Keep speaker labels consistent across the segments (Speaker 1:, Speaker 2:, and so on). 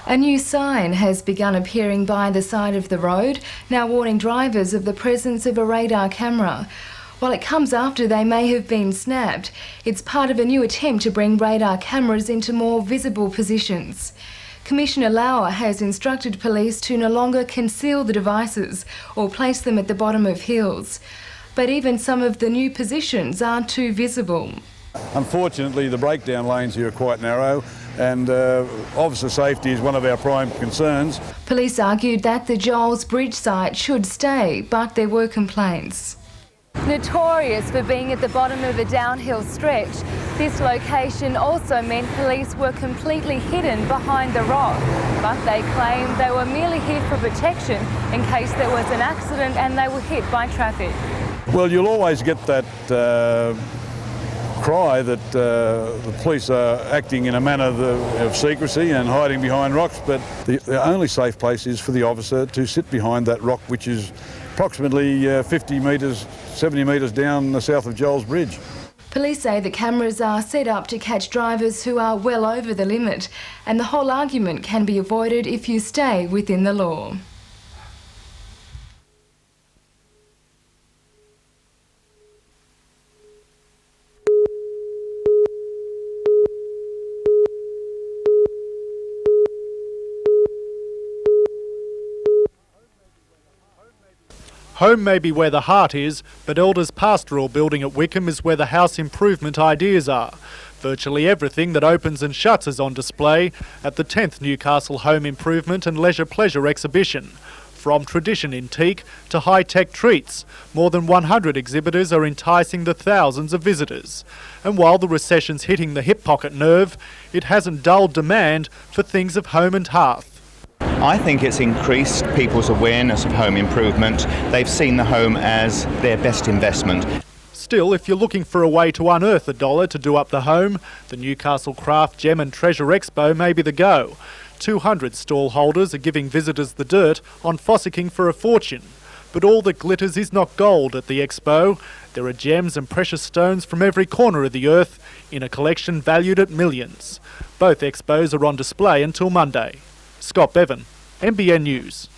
Speaker 1: A new sign has begun appearing by the side of the road, now warning drivers of the presence of a radar camera. While it comes after they may have been snapped, it's part of a new attempt to bring radar cameras into more visible positions. Commissioner Lauer has instructed police to no longer conceal the devices or place them at the bottom of hills. But even some of the new positions aren't too visible.
Speaker 2: Unfortunately, the breakdown lanes here are quite narrow, and officer safety is one of our prime concerns.
Speaker 1: Police argued that the Joel's Bridge site should stay, but there were complaints. Notorious for being at the bottom of a downhill stretch, this location also meant police were completely hidden behind the rock. But they claim they were merely here for protection in case there was an accident and they were hit by traffic.
Speaker 2: Well, you'll always get that cry that the police are acting in a manner of secrecy and hiding behind rocks, but the only safe place is for the officer to sit behind that rock, which is approximately 50 metres, 70 metres down south of Joel's Bridge.
Speaker 1: Police say the cameras are set up to catch drivers who are well over the limit, and the whole argument can be avoided if you stay within the law.
Speaker 3: Home may be where the heart is, but Elders Pastoral Building at Wickham is where the house improvement ideas are. Virtually everything that opens and shuts is on display at the 10th Newcastle Home Improvement and Leisure Pleasure exhibition. From tradition in teak to high-tech treats, more than 100 exhibitors are enticing the thousands of visitors. And while the recession's hitting the hip pocket nerve, it hasn't dulled demand for things of home and hearth.
Speaker 4: I think it's increased people's awareness of home improvement. They've seen the home as their best investment.
Speaker 3: Still, if you're looking for a way to unearth $1 to do up the home, the Newcastle Craft Gem and Treasure Expo may be the go. 200 stall holders are giving visitors the dirt on fossicking for a fortune. But all that glitters is not gold at the expo. There are gems and precious stones from every corner of the earth in a collection valued at millions. Both expos are on display until Monday. Scott Bevan, NBN News.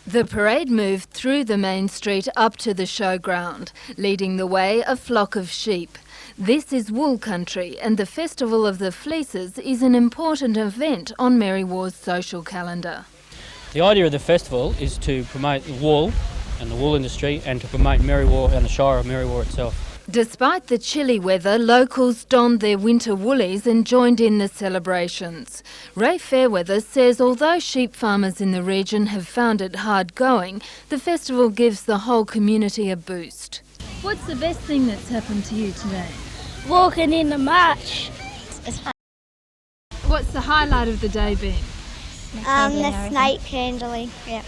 Speaker 5: The parade moved through the main street up to the showground, leading the way a flock of sheep. This is wool country, and the Festival of the Fleeces is an important event on Mary War's social calendar.
Speaker 6: The idea of the festival is to promote the wool and the wool industry and to promote Mary War and the Shire of Mary War itself.
Speaker 5: Despite the chilly weather, locals donned their winter woolies and joined in the celebrations. Ray Fairweather says although sheep farmers in the region have found it hard going, the festival gives the whole community a boost. What's the best thing that's happened to you today?
Speaker 7: Walking in the march.
Speaker 5: What's the highlight of the day been?
Speaker 7: The snake handling. Yeah.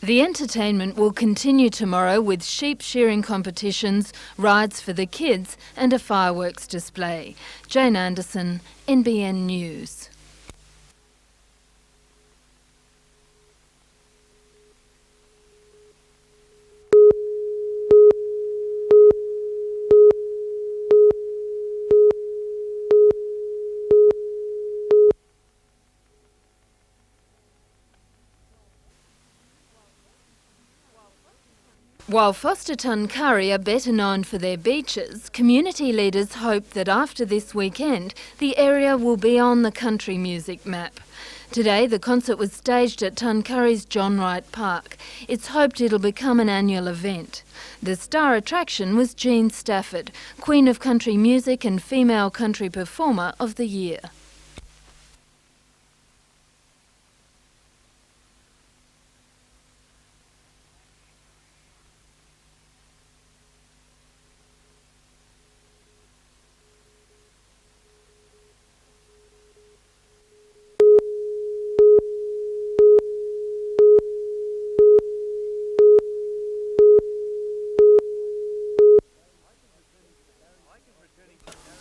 Speaker 5: The entertainment will continue tomorrow with sheep shearing competitions, rides for the kids and a fireworks display. Jane Anderson, NBN News. While Foster Tuncurry are better known for their beaches, community leaders hope that after this weekend, the area will be on the country music map. Today, the concert was staged at Tuncurry's John Wright Park. It's hoped it'll become an annual event. The star attraction was Jean Stafford, Queen of Country Music and Female Country Performer of the Year.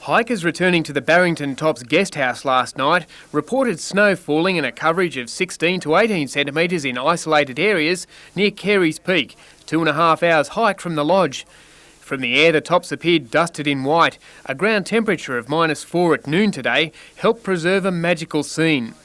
Speaker 8: Hikers returning to the Barrington Tops guest house last night reported snow falling in a coverage of 16 to 18 centimetres in isolated areas near Carey's Peak, 2.5 hours hike from the lodge. From the air, the tops appeared dusted in white. A ground temperature of -4 at noon today helped preserve a magical scene.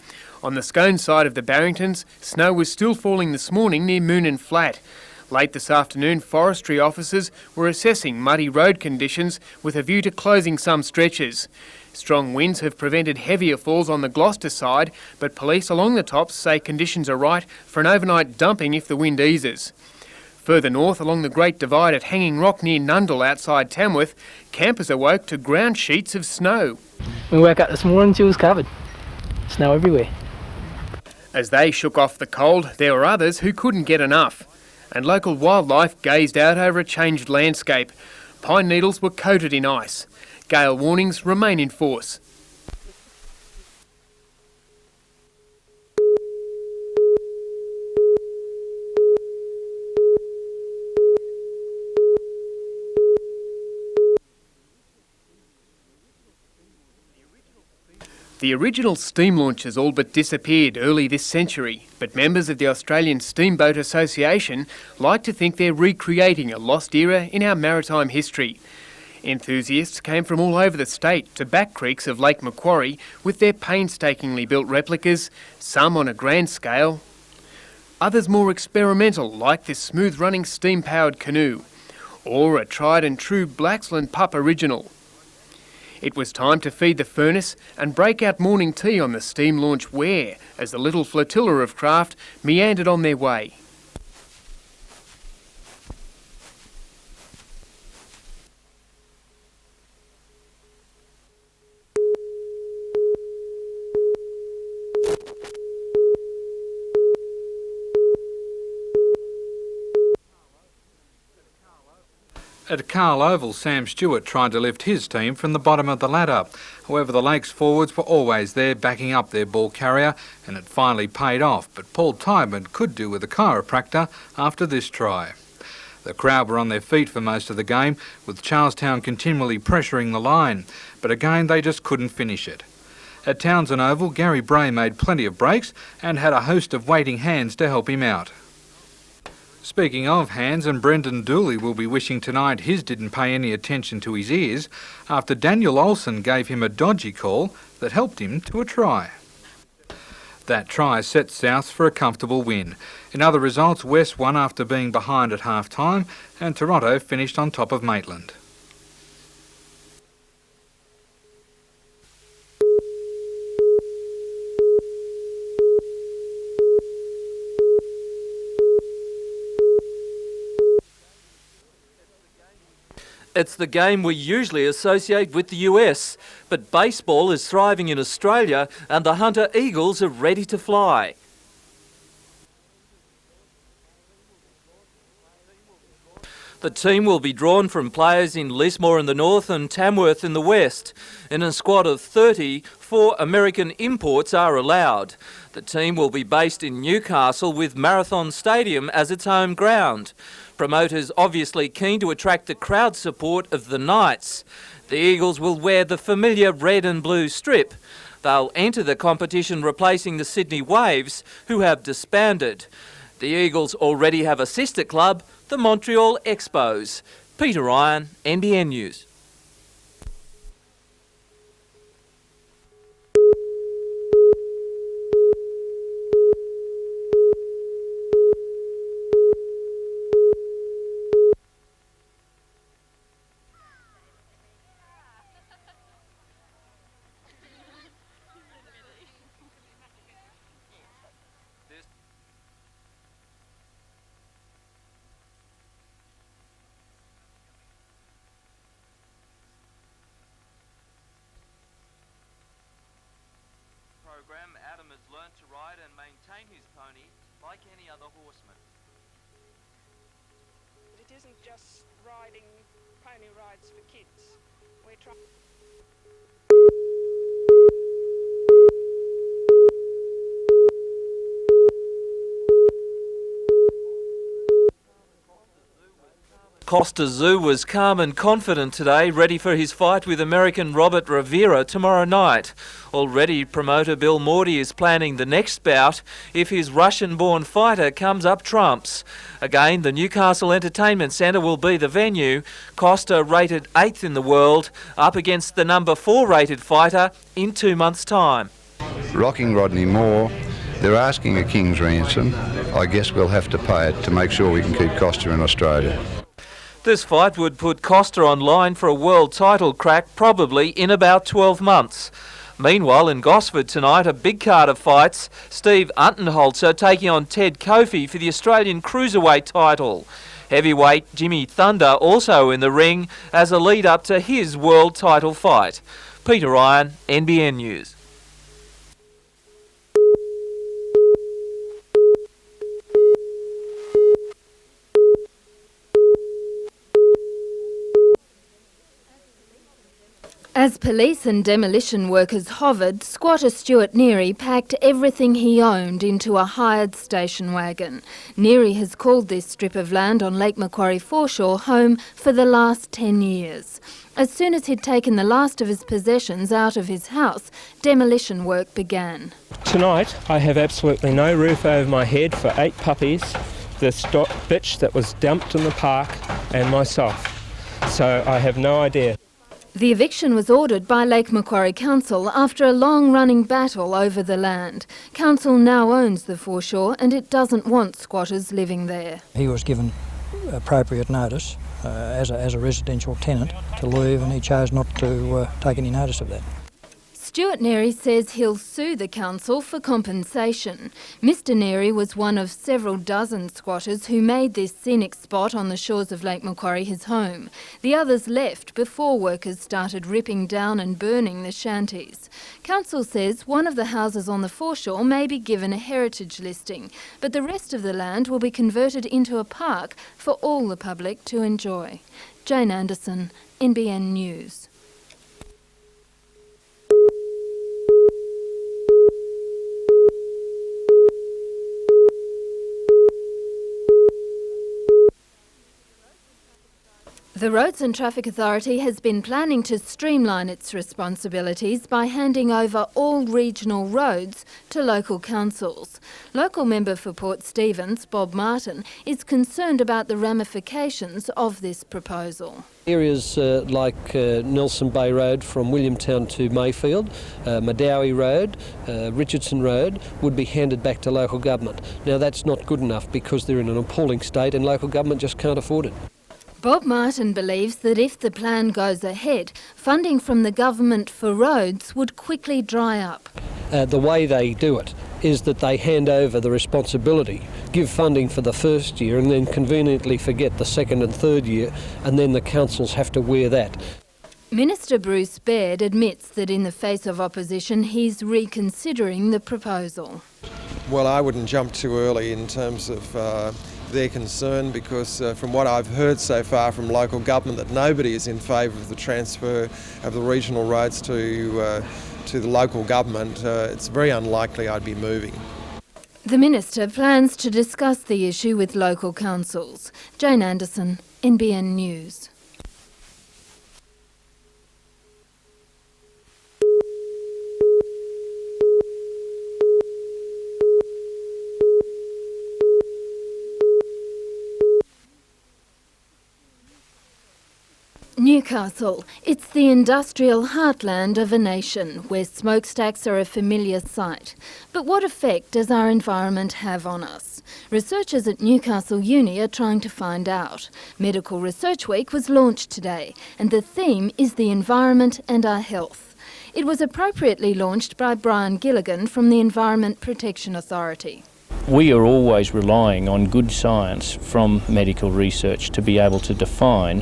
Speaker 8: On the Scone side of the Barringtons, snow was still falling this morning near Moonan Flat. Late this afternoon, forestry officers were assessing muddy road conditions with a view to closing some stretches. Strong winds have prevented heavier falls on the Gloucester side, but police along the tops say conditions are right for an overnight dumping if the wind eases. Further north, along the Great Divide at Hanging Rock near Nundle outside Tamworth, campers awoke to ground sheets of snow.
Speaker 9: We woke up this morning, she was covered. Snow everywhere.
Speaker 8: As they shook off the cold, there were others who couldn't get enough. And local wildlife gazed out over a changed landscape. Pine needles were coated in ice. Gale warnings remain in force. The original steam launches all but disappeared early this century, but members of the Australian Steamboat Association like to think they're recreating a lost era in our maritime history. Enthusiasts came from all over the state to back creeks of Lake Macquarie with their painstakingly built replicas, some on a grand scale, others more experimental like this smooth-running steam-powered canoe, or a tried and true Blaxland Pup original. It was time to feed the furnace and break out morning tea on the steam launch Ware as the little flotilla of craft meandered on their way.
Speaker 10: At Carl Oval, Sam Stewart tried to lift his team from the bottom of the ladder. However, the Lakes forwards were always there backing up their ball carrier, and it finally paid off. But Paul Tybman could do with a chiropractor after this try. The crowd were on their feet for most of the game, with Charlestown continually pressuring the line. But again, they just couldn't finish it. At Townsend Oval, Gary Bray made plenty of breaks and had a host of waiting hands to help him out. Speaking of hands, and Brendan Dooley will be wishing tonight his didn't pay any attention to his ears after Daniel Olsen gave him a dodgy call that helped him to a try. That try set Souths for a comfortable win. In other results, West won after being behind at half-time, and Toronto finished on top of Maitland.
Speaker 11: It's the game we usually associate with the US, but baseball is thriving in Australia and the Hunter Eagles are ready to fly. The team will be drawn from players in Lismore in the north and Tamworth in the west. In a squad of 30, 4 American imports are allowed. The team will be based in Newcastle with Marathon Stadium as its home ground. Promoters obviously keen to attract the crowd support of the Knights. The Eagles will wear the familiar red and blue strip. They'll enter the competition replacing the Sydney Waves, who have disbanded. The Eagles already have a sister club, the Montreal Expos. Peter Ryan, NBN News. has learnt to ride and maintain his pony like any other horseman.
Speaker 12: It isn't just riding pony rides for kids. We're trying.
Speaker 11: Costa Zoo was calm and confident today, ready for his fight with American Robert Rivera tomorrow night. Already, promoter Bill Morty is planning the next bout if his Russian-born fighter comes up trumps. Again, the Newcastle Entertainment Centre will be the venue. Costa, rated 8th in the world, up against the number 4 rated fighter in 2 months' time.
Speaker 13: Rocking Rodney Moore, they're asking a king's ransom. I guess we'll have to pay it to make sure we can keep Costa in Australia.
Speaker 11: This fight would put Costa on line for a world title crack probably in about 12 months. Meanwhile, in Gosford tonight, a big card of fights. Steve Untenholzer taking on Ted Kofi for the Australian Cruiserweight title. Heavyweight Jimmy Thunder also in the ring as a lead-up to his world title fight. Peter Ryan, NBN News.
Speaker 5: As police and demolition workers hovered, squatter Stuart Neary packed everything he owned into a hired station wagon. Neary has called this strip of land on Lake Macquarie foreshore home for the last 10 years. As soon as he'd taken the last of his possessions out of his house, demolition work began.
Speaker 14: Tonight I have absolutely no roof over my head for 8 puppies, the stock bitch that was dumped in the park and myself. So I have no idea.
Speaker 5: The eviction was ordered by Lake Macquarie Council after a long-running battle over the land. Council now owns the foreshore and it doesn't want squatters living there.
Speaker 15: He was given appropriate notice as a residential tenant to leave, and he chose not to take any notice of that.
Speaker 5: Stuart Neary says he'll sue the council for compensation. Mr Neary was one of several dozen squatters who made this scenic spot on the shores of Lake Macquarie his home. The others left before workers started ripping down and burning the shanties. Council says one of the houses on the foreshore may be given a heritage listing, but the rest of the land will be converted into a park for all the public to enjoy. Jane Anderson, NBN News. The Roads and Traffic Authority has been planning to streamline its responsibilities by handing over all regional roads to local councils. Local member for Port Stephens, Bob Martin, is concerned about the ramifications of this proposal.
Speaker 16: Areas like Nelson Bay Road from Williamtown to Mayfield, Madawi Road, Richardson Road would be handed back to local government. Now that's not good enough because they're in an appalling state and local government just can't afford it.
Speaker 5: Bob Martin believes that if the plan goes ahead, funding from the government for roads would quickly dry up.
Speaker 16: The way they do it is that they hand over the responsibility, give funding for the first year and then conveniently forget the second and third year, and then the councils have to wear that.
Speaker 5: Minister Bruce Baird admits that in the face of opposition he's reconsidering the proposal.
Speaker 17: Well, I wouldn't jump too early in terms of their concern, because from what I've heard so far from local government, that nobody is in favour of the transfer of the regional roads to the local government. It's very unlikely I'd be moving.
Speaker 5: The Minister plans to discuss the issue with local councils. Jane Anderson, NBN News. Newcastle. It's the industrial heartland of a nation where smokestacks are a familiar sight. But what effect does our environment have on us? Researchers at Newcastle Uni are trying to find out. Medical Research Week was launched today, and the theme is the environment and our health. It was appropriately launched by Brian Gilligan from the Environment Protection Authority.
Speaker 18: We are always relying on good science from medical research to be able to define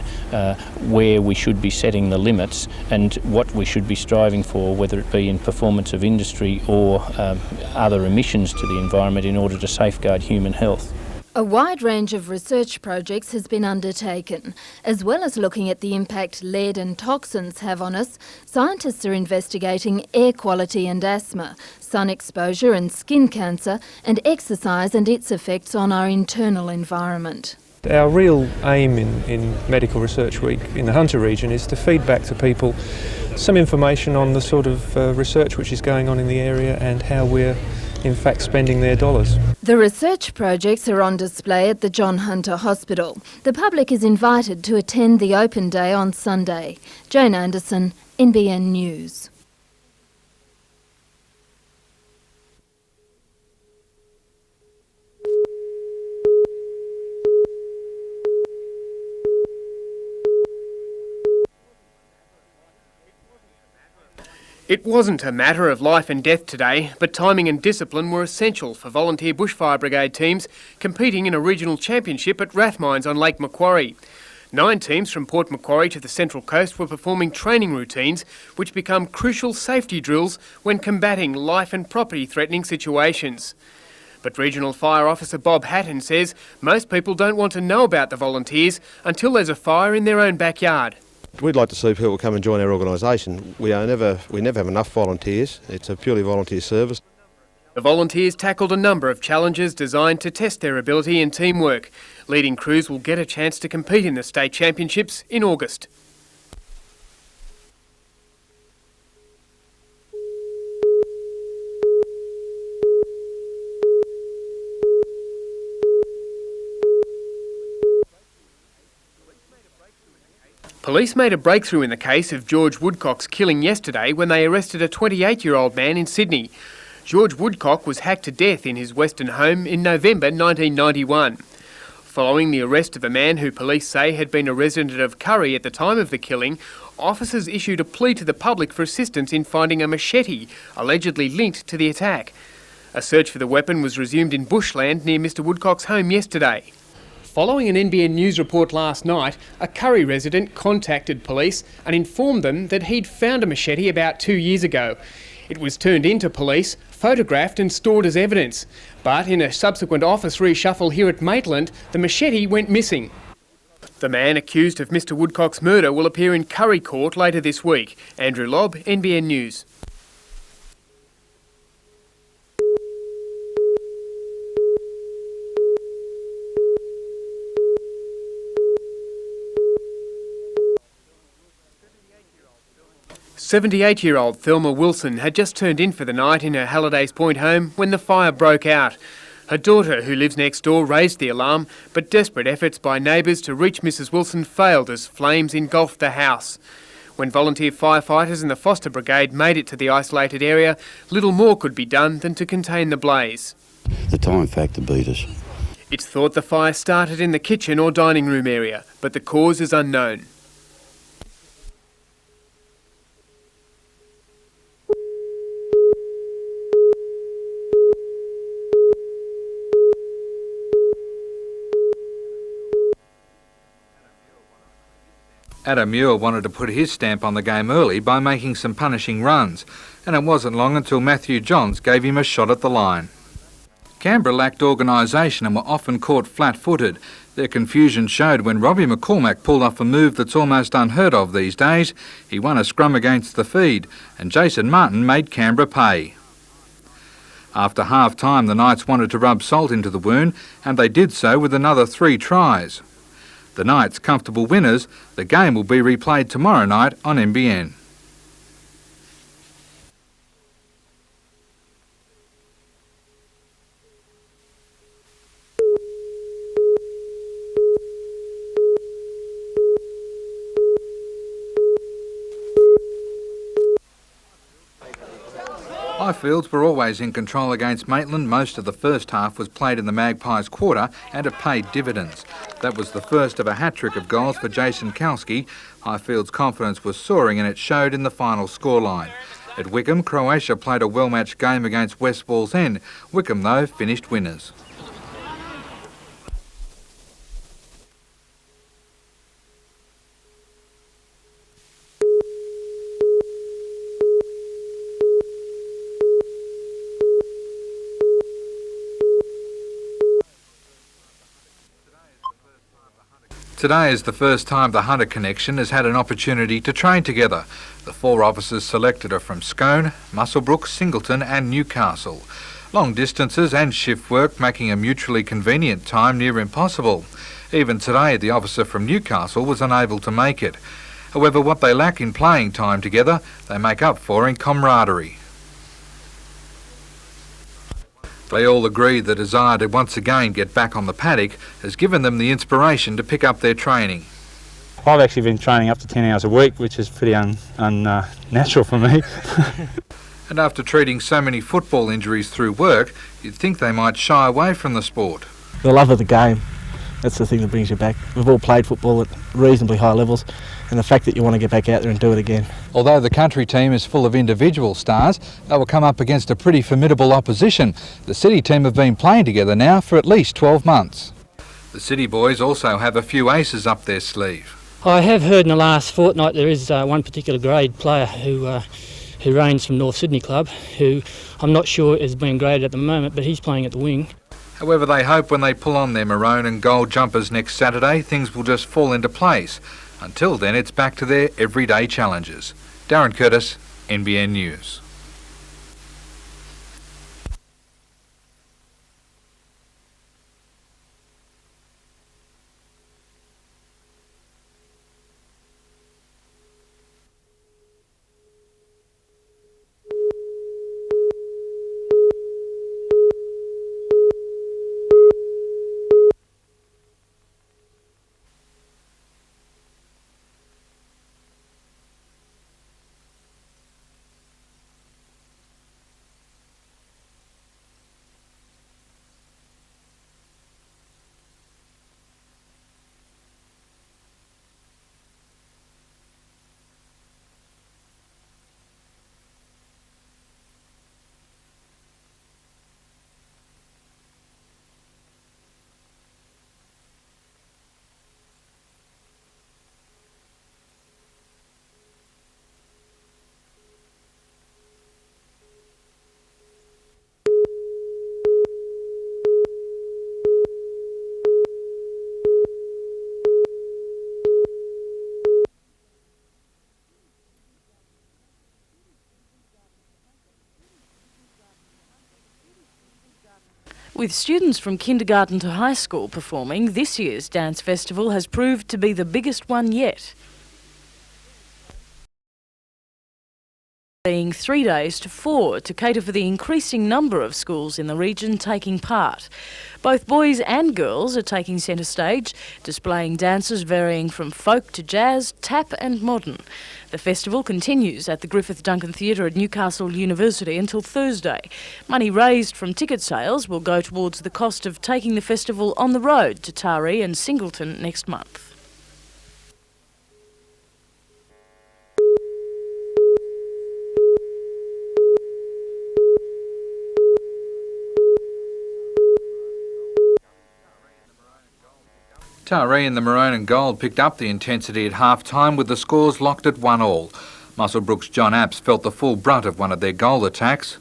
Speaker 18: where we should be setting the limits and what we should be striving for, whether it be in performance of industry or other emissions to the environment, in order to safeguard human health.
Speaker 5: A wide range of research projects has been undertaken. As well as looking at the impact lead and toxins have on us, scientists are investigating air quality and asthma, sun exposure and skin cancer, and exercise and its effects on our internal environment.
Speaker 19: Our real aim in Medical Research Week in the Hunter region is to feed back to people some information on the sort of research which is going on in the area and how we're in fact spending their dollars.
Speaker 5: The research projects are on display at the John Hunter Hospital. The public is invited to attend the open day on Sunday. Jane Anderson, NBN News.
Speaker 8: It wasn't a matter of life and death today, but timing and discipline were essential for volunteer bushfire brigade teams competing in a regional championship at Rathmines on Lake Macquarie. 9 teams from Port Macquarie to the Central Coast were performing training routines which become crucial safety drills when combating life and property threatening situations. But Regional Fire Officer Bob Hatton says most people don't want to know about the volunteers until there's a fire in their own backyard.
Speaker 20: We'd like to see people come and join our organisation. We never have enough volunteers. It's a purely volunteer service.
Speaker 8: The volunteers tackled a number of challenges designed to test their ability and teamwork. Leading crews will get a chance to compete in the state championships in August. Police made a breakthrough in the case of George Woodcock's killing yesterday when they arrested a 28-year-old man in Sydney. George Woodcock was hacked to death in his Western home in November 1991. Following the arrest of a man who police say had been a resident of Curry at the time of the killing, officers issued a plea to the public for assistance in finding a machete allegedly linked to the attack. A search for the weapon was resumed in bushland near Mr Woodcock's home yesterday. Following an NBN News report last night, a Curry resident contacted police and informed them that he'd found a machete about 2 years ago. It was turned into police, photographed and stored as evidence. But in a subsequent office reshuffle here at Maitland, the machete went missing. The man accused of Mr Woodcock's murder will appear in Curry Court later this week. Andrew Lobb, NBN News. "78-year-old Thelma Wilson had just turned in for the night in her Hallidays Point home when the fire broke out. Her daughter, who lives next door, raised the alarm, but desperate efforts by neighbours to reach Mrs Wilson failed as flames engulfed the house. When volunteer firefighters and the Foster Brigade made it to the isolated area, little more could be done than to contain the blaze.
Speaker 21: The time factor beat us.
Speaker 8: It's thought the fire started in the kitchen or dining room area, but the cause is unknown.
Speaker 10: Adam Muir wanted to put his stamp on the game early by making some punishing runs, and it wasn't long until Matthew Johns gave him a shot at the line. Canberra lacked organisation and were often caught flat-footed. Their confusion showed when Robbie McCormack pulled off a move that's almost unheard of these days. He won a scrum against the feed, and Jason Martin made Canberra pay. After half-time, the Knights wanted to rub salt into the wound, and they did so with another 3 tries. The Knights comfortable winners. The game will be replayed tomorrow night on NBN. Highfields were always in control against Maitland. Most of the first half was played in the Magpies' quarter and it paid dividends. That was the first of a hat-trick of goals for Jason Kalski. Highfields' confidence was soaring and it showed in the final scoreline. At Wickham, Croatia played a well-matched game against West Wallsend. Wickham, though, finished winners. Today is the first time the Hunter Connection has had an opportunity to train together. The 4 officers selected are from Scone, Muswellbrook, Singleton and Newcastle. Long distances and shift work making a mutually convenient time near impossible. Even today the officer from Newcastle was unable to make it. However, what they lack in playing time together, they make up for in camaraderie. They all agree the desire to once again get back on the paddock has given them the inspiration to pick up their training.
Speaker 2: I've actually been training up to 10 hours a week, which is pretty unnatural for me.
Speaker 10: And after treating so many football injuries through work, you'd think they might shy away from the sport.
Speaker 9: The love of the game, that's the thing that brings you back. We've all played football at reasonably high levels, and the fact that you want to get back out there and do it again.
Speaker 10: Although the country team is full of individual stars, they will come up against a pretty formidable opposition. The city team have been playing together now for at least 12 months. The city boys also have a few aces up their sleeve.
Speaker 6: I have heard in the last fortnight there is one particular grade player who reigns from North Sydney Club, who I'm not sure is being graded at the moment, but he's playing at the wing.
Speaker 10: However, they hope when they pull on their maroon and gold jumpers next Saturday, things will just fall into place. Until then, it's back to their everyday challenges. Darren Curtis, NBN News.
Speaker 22: With students from kindergarten to high school performing, this year's dance festival has proved to be the biggest one yet. Being 3 days to 4 to cater for the increasing number of schools in the region taking part. Both boys and girls are taking centre stage, displaying dances varying from folk to jazz, tap and modern. The festival continues at the Griffith Duncan Theatre at Newcastle University until Thursday. Money raised from ticket sales will go towards the cost of taking the festival on the road to Taree and Singleton next month.
Speaker 10: Taree in the maroon and gold picked up the intensity at half-time with the scores locked at 1-1. Muswellbrook's John Apps felt the full brunt of one of their goal attacks.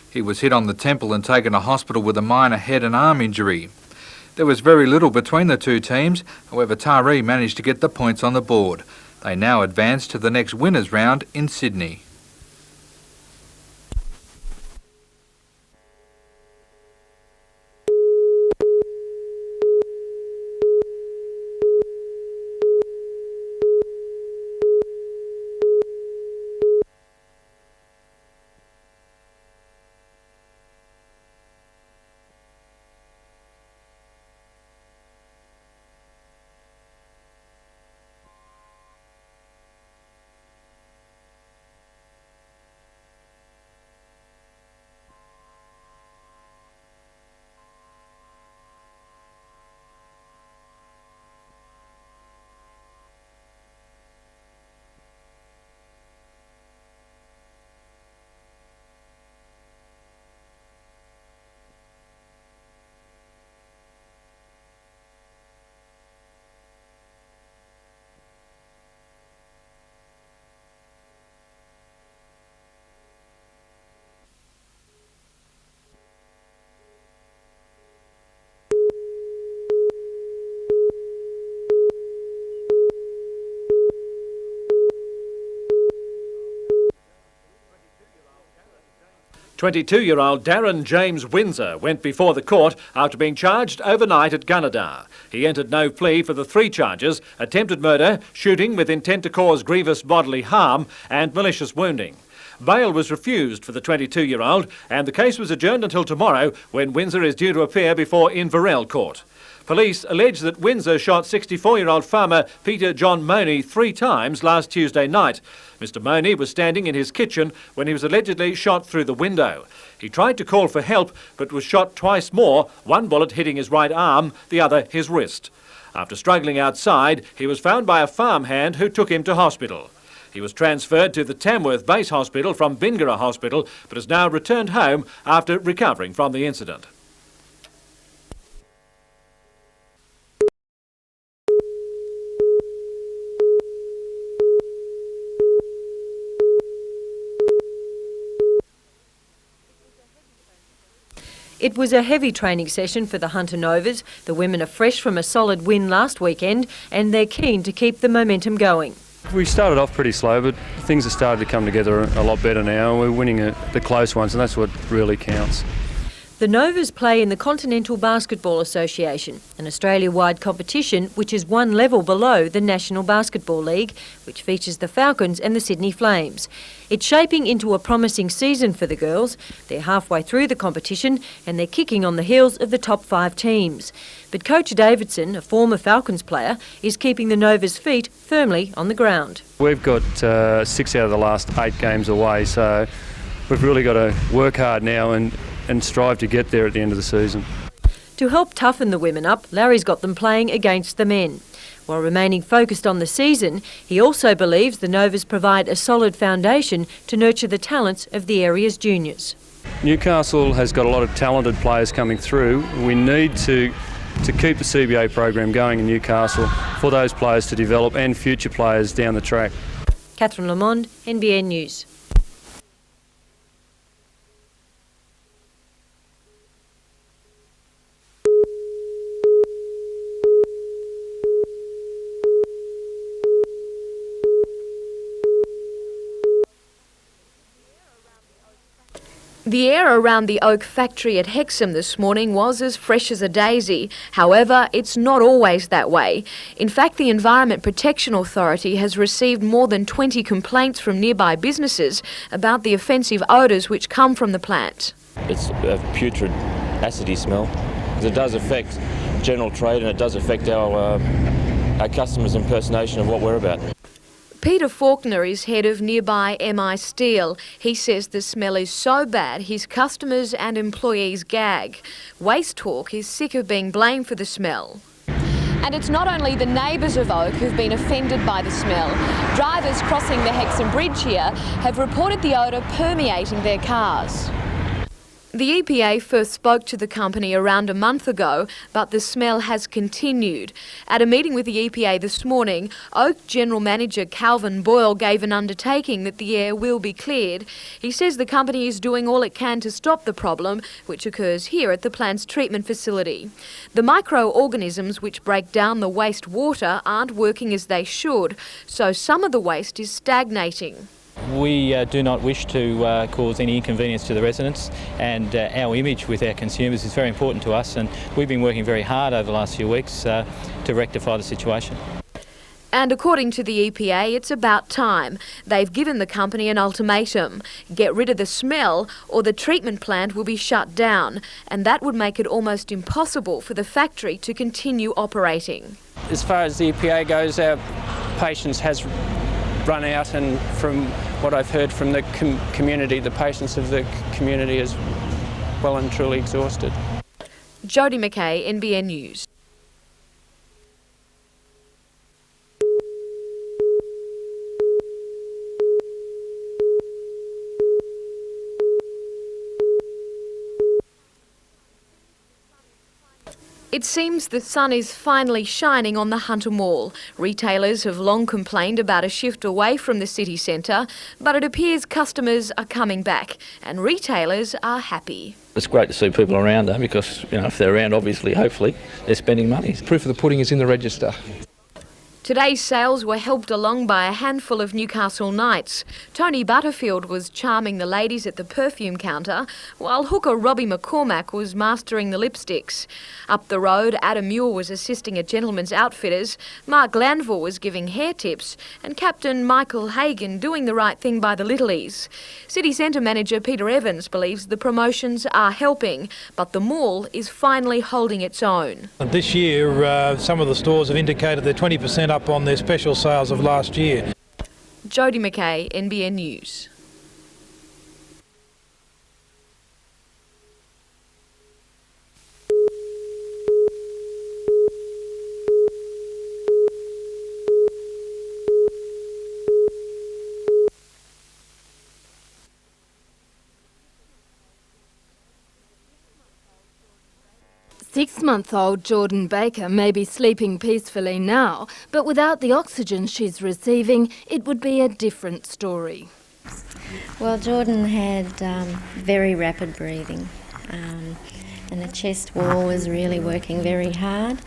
Speaker 10: He was hit on the temple and taken to hospital with a minor head and arm injury. There was very little between the two teams, however Taree managed to get the points on the board. They now advance to the next winners round in Sydney.
Speaker 1: 22-year-old Darren James Windsor went before the court after being charged overnight at Gunnedah. He entered no plea for the 3 charges: attempted murder, shooting with intent to cause grievous bodily harm and malicious wounding. Bail was refused for the 22-year-old and the case was adjourned until tomorrow, when Windsor is due to appear before Inverell Court. Police allege that Windsor shot 64-year-old farmer Peter John Money 3 times last Tuesday night. Mr Money was standing in his kitchen when he was allegedly shot through the window. He tried to call for help but was shot twice more, one bullet hitting his right arm, the other his wrist. After struggling outside, he was found by a farmhand who took him to hospital. He was transferred to the Tamworth Base Hospital from Bingara Hospital but has now returned home after recovering from the incident.
Speaker 4: It was a heavy training session for the Hunter Novas. The women are fresh from a solid win last weekend and they're keen to keep the momentum going.
Speaker 23: We started off pretty slow, but things have started to come together a lot better now. We're winning the close ones, and that's what really counts.
Speaker 4: The Novas play in the Continental Basketball Association, an Australia-wide competition which is one level below the National Basketball League, which features the Falcons and the Sydney Flames. It's shaping into a promising season for the girls. They're halfway through the competition and they're kicking on the heels of the top 5 teams. But Coach Davidson, a former Falcons player, is keeping the Novas' feet firmly on the ground.
Speaker 23: We've got 6 out of the last 8 games away, so we've really got to work hard now and strive to get there at the end of the season.
Speaker 4: To help toughen the women up, Larry's got them playing against the men. While remaining focused on the season, he also believes the Novas provide a solid foundation to nurture the talents of the area's juniors.
Speaker 23: Newcastle has got a lot of talented players coming through. We need to keep the CBA program going in Newcastle for those players to develop and future players down the track.
Speaker 4: Catherine Lamond, NBN News.
Speaker 24: The air around the oak factory at Hexham this morning was as fresh as a daisy. However, it's not always that way. In fact, the Environment Protection Authority has received more than 20 complaints from nearby businesses about the offensive odours which come from the plant.
Speaker 25: It's a putrid, acidy smell. It does affect general trade and it does affect our customers' impersonation of what we're about.
Speaker 24: Peter Faulkner is head of nearby MI Steel. He says the smell is so bad his customers and employees gag. Waste Talk is sick of being blamed for the smell.
Speaker 26: And it's not only the neighbours of Oak who've been offended by the smell. Drivers crossing the Hexham Bridge here have reported the odour permeating their cars.
Speaker 24: The EPA first spoke to the company around a month ago, but the smell has continued. At a meeting with the EPA this morning, Oak General Manager Calvin Boyle gave an undertaking that the air will be cleared. He says the company is doing all it can to stop the problem, which occurs here at the plant's treatment facility. The microorganisms which break down the waste water aren't working as they should, so some of the waste is stagnating.
Speaker 27: We do not wish to cause any inconvenience to the residents, and our image with our consumers is very important to us, and we've been working very hard over the last few weeks to rectify the situation.
Speaker 24: And according to the EPA, it's about time. They've given the company an ultimatum: get rid of the smell or the treatment plant will be shut down, and that would make it almost impossible for the factory to continue operating.
Speaker 28: As far as the EPA goes, our patience has run out, and from what I've heard from the community, the patience of the community is well and truly exhausted.
Speaker 24: Jodie McKay, NBN News. It seems the sun is finally shining on the Hunter Mall. Retailers have long complained about a shift away from the city centre, but it appears customers are coming back and retailers are happy.
Speaker 29: It's great to see people around though, because if they're around, obviously, hopefully, they're spending money.
Speaker 30: Proof of the pudding is in the register.
Speaker 24: Today's sales were helped along by a handful of Newcastle Knights. Tony Butterfield was charming the ladies at the perfume counter, while hooker Robbie McCormack was mastering the lipsticks. Up the road, Adam Muir was assisting at Gentleman's Outfitters, Mark Glanville was giving hair tips, and Captain Michael Hagan doing the right thing by the Littlies. City Centre manager Peter Evans believes the promotions are helping, but the mall is finally holding its own.
Speaker 3: This year, some of the stores have indicated they're 20% up on their special sales of last year.
Speaker 24: Jodie McKay, NBN News.
Speaker 5: Six-month-old Jordan Baker may be sleeping peacefully now, but without the oxygen she's receiving, it would be a different story.
Speaker 7: Well, Jordan had very rapid breathing and the chest wall was really working very hard.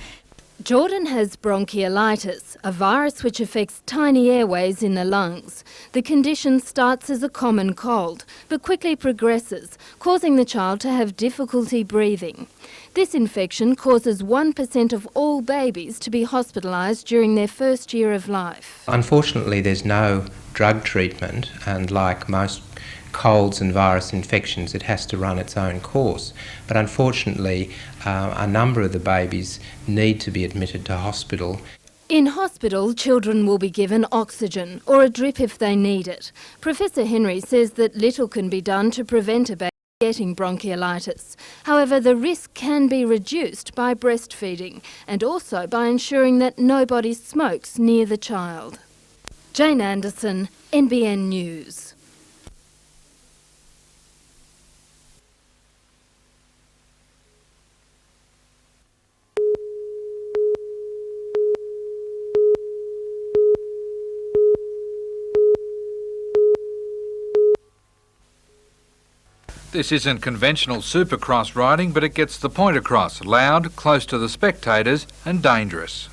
Speaker 5: Jordan has bronchiolitis, a virus which affects tiny airways in the lungs. The condition starts as a common cold, but quickly progresses, causing the child to have difficulty breathing. This infection causes 1% of all babies to be hospitalised during their first year of life.
Speaker 11: Unfortunately, there's no drug treatment, and like most colds and virus infections, it has to run its own course. But unfortunately, a number of the babies need to be admitted to hospital.
Speaker 5: In hospital, children will be given oxygen or a drip if they need it. Professor Henry says that little can be done to prevent a baby getting bronchiolitis. However, the risk can be reduced by breastfeeding and also by ensuring that nobody smokes near the child. Jane Anderson, NBN News.
Speaker 10: This isn't conventional supercross riding, but it gets the point across. Loud, close to the spectators, and dangerous.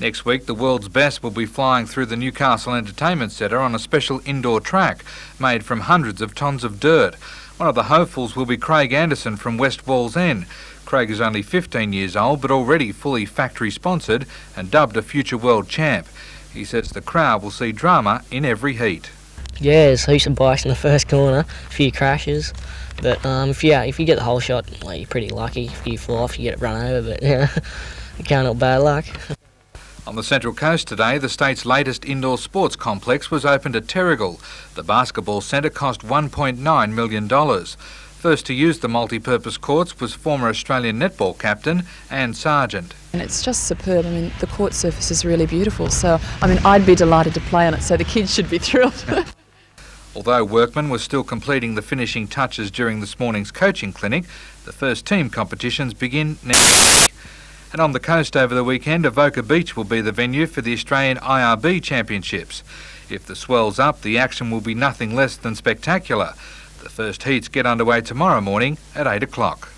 Speaker 10: Next week, the world's best will be flying through the Newcastle Entertainment Centre on a special indoor track made from hundreds of tonnes of dirt. One of the hopefuls will be Craig Anderson from West Wallsend. Craig is only 15 years old, but already fully factory sponsored and dubbed a future world champ. He says the crowd will see drama in every heat.
Speaker 12: Yeah, there's heaps of bikes in the first corner, a few crashes, but if you get the whole shot, well, you're pretty lucky. If you fall off, you get it run over, but yeah, you can't help bad luck.
Speaker 10: On the Central Coast today, the state's latest indoor sports complex was opened at Terrigal. The basketball centre cost $1.9 million. First to use the multi-purpose courts was former Australian netball captain Anne Sargent.
Speaker 13: And it's just superb. I mean, the court surface is really beautiful. So, I mean, I'd be delighted to play on it, so the kids should be thrilled.
Speaker 10: Although Workman was still completing the finishing touches during this morning's coaching clinic, the first team competitions begin next week. And on the coast over the weekend, Avoca Beach will be the venue for the Australian IRB Championships. If the swell's up, the action will be nothing less than spectacular. The first heats get underway tomorrow morning at 8 o'clock.